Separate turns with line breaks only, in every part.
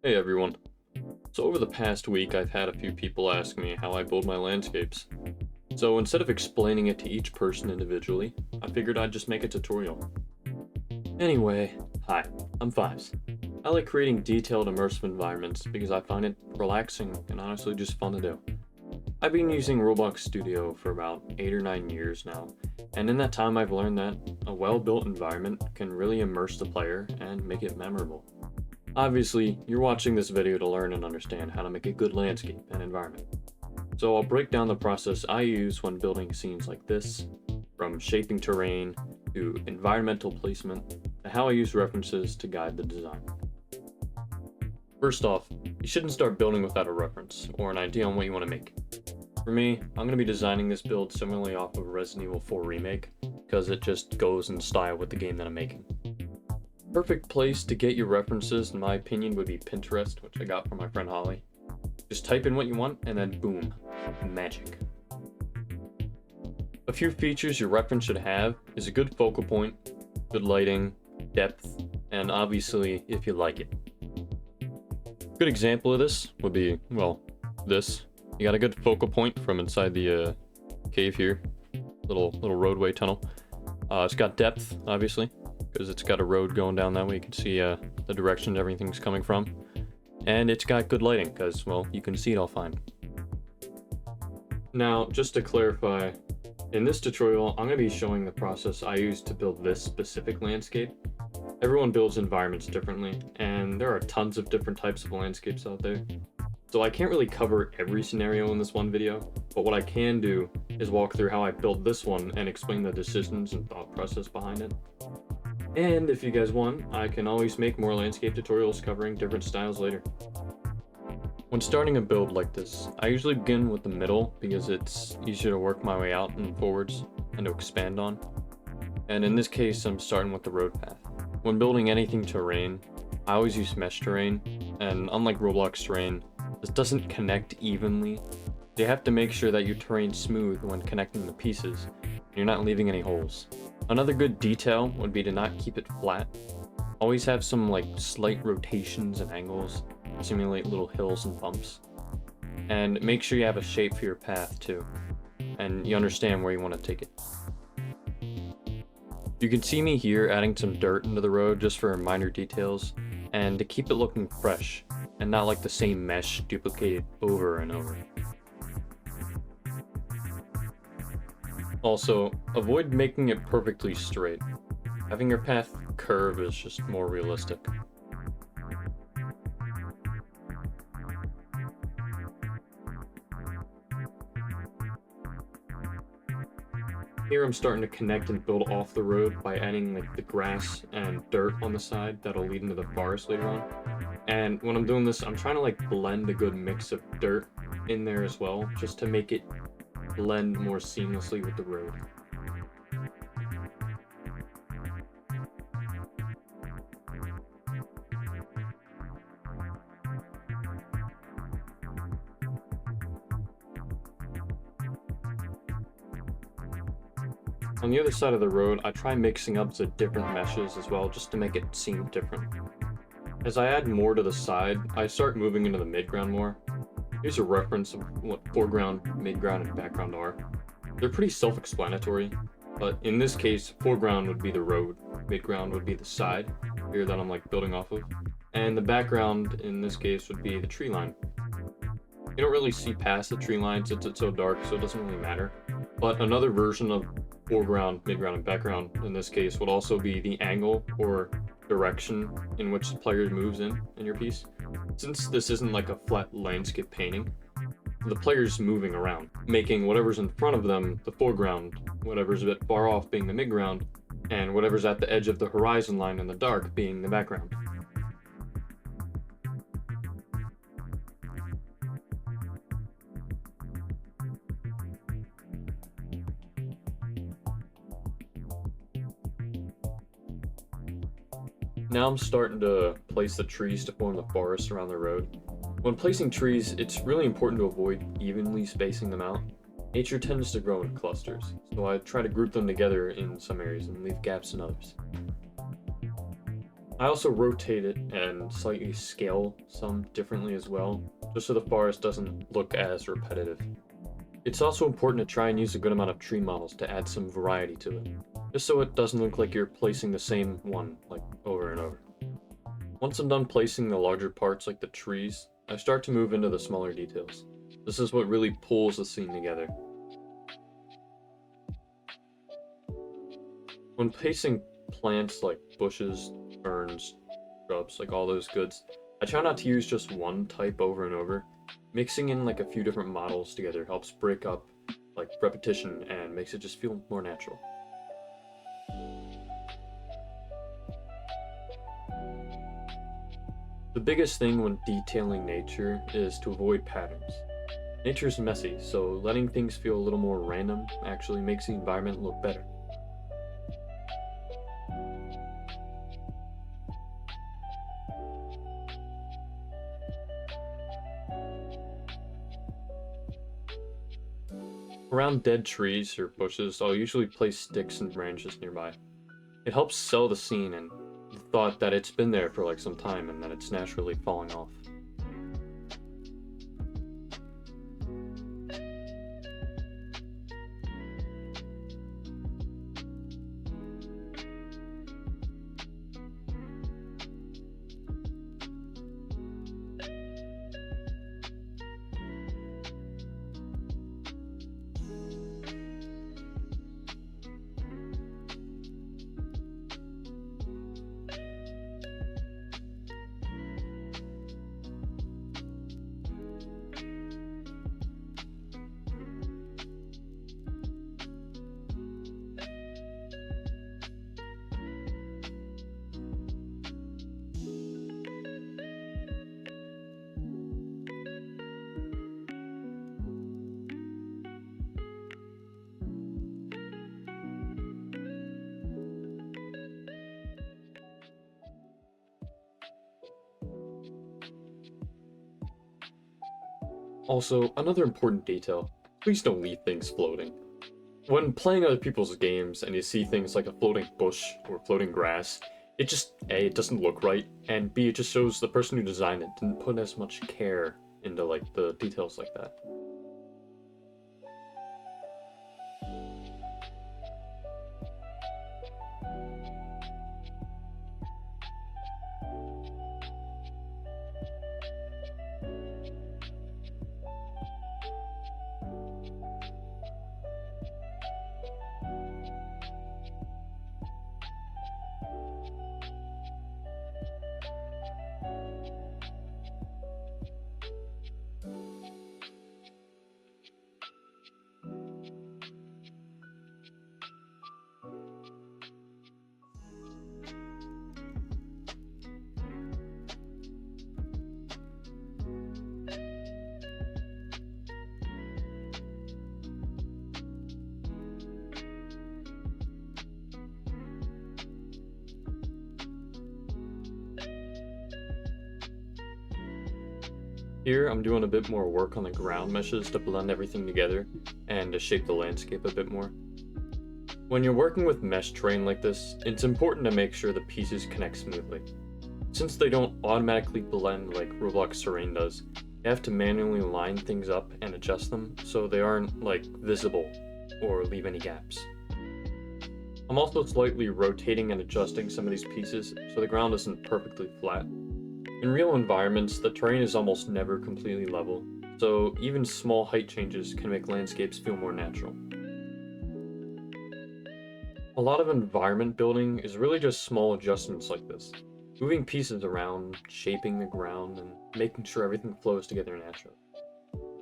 Hey everyone. So over the past week I've had a few people ask me how I build my landscapes. So instead of explaining it to each person individually, I figured I'd just make a tutorial. Anyway, hi, I'm Fives. I like creating detailed immersive environments because I find it relaxing and honestly just fun to do. I've been using Roblox Studio for about 8 or 9 years now, and in that time I've learned that a well-built environment can really immerse the player and make it memorable. Obviously, you're watching this video to learn and understand how to make a good landscape and environment. So I'll break down the process I use when building scenes like this, from shaping terrain to environmental placement, to how I use references to guide the design. First off, you shouldn't start building without a reference or an idea on what you want to make. For me, I'm going to be designing this build similarly off of Resident Evil 4 Remake, because it just goes in style with the game that I'm making. Perfect place to get your references, in my opinion, would be Pinterest, which I got from my friend Holly. Just type in what you want, and then boom, magic. A few features your reference should have is a good focal point, good lighting, depth, and obviously, if you like it. A good example of this would be, well, this. You got a good focal point from inside the cave here, little roadway tunnel. It's got depth, obviously, because it's got a road going down that way. You can see the direction everything's coming from. And it's got good lighting, because, well, you can see it all fine. Now, just to clarify, in this tutorial, I'm going to be showing the process I use to build this specific landscape. Everyone builds environments differently, and there are tons of different types of landscapes out there. So I can't really cover every scenario in this one video, but what I can do is walk through how I built this one and explain the decisions and thought process behind it. And if you guys want, I can always make more landscape tutorials covering different styles later. When starting a build like this, I usually begin with the middle because it's easier to work my way out and forwards and to expand on. And in this case, I'm starting with the road path. When building anything terrain, I always use mesh terrain, and unlike Roblox terrain, this doesn't connect evenly. You have to make sure that your terrain's smooth when connecting the pieces, and you're not leaving any holes. Another good detail would be to not keep it flat. Always have some slight rotations and angles to simulate little hills and bumps. And make sure you have a shape for your path too, and you understand where you want to take it. You can see me here adding some dirt into the road just for minor details, and to keep it looking fresh, and not like the same mesh duplicated over and over. Also, avoid making it perfectly straight. Having your path curve is just more realistic. Here I'm starting to connect and build off the road by adding the grass and dirt on the side that'll lead into the forest later on. And when I'm doing this, I'm trying to blend a good mix of dirt in there as well, just to make it blend more seamlessly with the road. On the other side of the road, I try mixing up the different meshes as well, just to make it seem different. As I add more to the side, I start moving into the midground more. Here's a reference of what foreground, midground, and background are. They're pretty self-explanatory, but in this case, foreground would be the road, midground would be the side here that I'm building off of, and the background in this case would be the tree line. You don't really see past the tree line since it's so dark, so it doesn't really matter. But another version of foreground, midground, and background in this case would also be the angle or direction in which the player moves in your piece. Since this isn't like a flat landscape painting, the player's moving around, making whatever's in front of them the foreground, whatever's a bit far off being the midground, and whatever's at the edge of the horizon line in the dark being the background. Now I'm starting to place the trees to form the forest around the road. When placing trees, it's really important to avoid evenly spacing them out. Nature tends to grow in clusters, so I try to group them together in some areas and leave gaps in others. I also rotate it and slightly scale some differently as well, just so the forest doesn't look as repetitive. It's also important to try and use a good amount of tree models to add some variety to it, just so it doesn't look like you're placing the same one like over and over. Once I'm done placing the larger parts like the trees, I start to move into the smaller details. This is what really pulls the scene together. When placing plants like bushes, ferns, shrubs, like all those goods, I try not to use just one type over and over. Mixing in like a few different models together helps break up like repetition and makes it just feel more natural. The biggest thing when detailing nature is to avoid patterns. Nature's messy, so letting things feel a little more random actually makes the environment look better. Around dead trees or bushes, I'll usually place sticks and branches nearby. It helps sell the scene and the thought that it's been there for like some time and that it's naturally falling off. Also, another important detail, please don't leave things floating. When playing other people's games and you see things like a floating bush or floating grass, it just, A, it doesn't look right, and B, it just shows the person who designed it didn't put as much care into like the details like that. Here, I'm doing a bit more work on the ground meshes to blend everything together and to shape the landscape a bit more. When you're working with mesh terrain like this, it's important to make sure the pieces connect smoothly. Since they don't automatically blend like Roblox terrain does, you have to manually line things up and adjust them so they aren't like visible or leave any gaps. I'm also slightly rotating and adjusting some of these pieces so the ground isn't perfectly flat. In real environments, the terrain is almost never completely level, so even small height changes can make landscapes feel more natural. A lot of environment building is really just small adjustments like this, moving pieces around, shaping the ground, and making sure everything flows together naturally.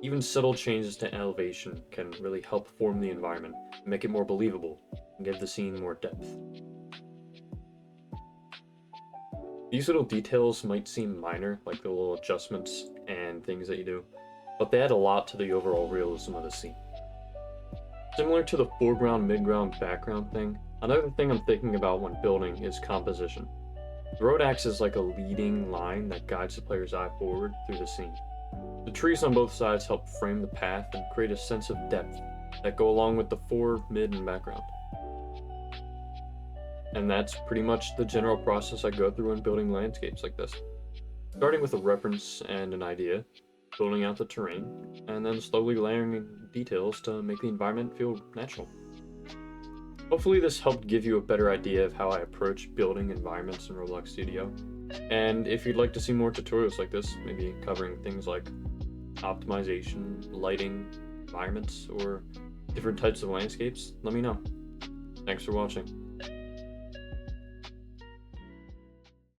Even subtle changes to elevation can really help form the environment and make it more believable and give the scene more depth. These little details might seem minor, like the little adjustments and things that you do, but they add a lot to the overall realism of the scene. Similar to the foreground, midground, background thing, another thing I'm thinking about when building is composition. The road acts as like a leading line that guides the player's eye forward through the scene. The trees on both sides help frame the path and create a sense of depth that go along with the fore, mid, and background. And that's pretty much the general process I go through when building landscapes like this. Starting with a reference and an idea, building out the terrain, and then slowly layering in details to make the environment feel natural. Hopefully this helped give you a better idea of how I approach building environments in Roblox Studio. And if you'd like to see more tutorials like this, maybe covering things like optimization, lighting, environments, or different types of landscapes, let me know. Thanks for watching.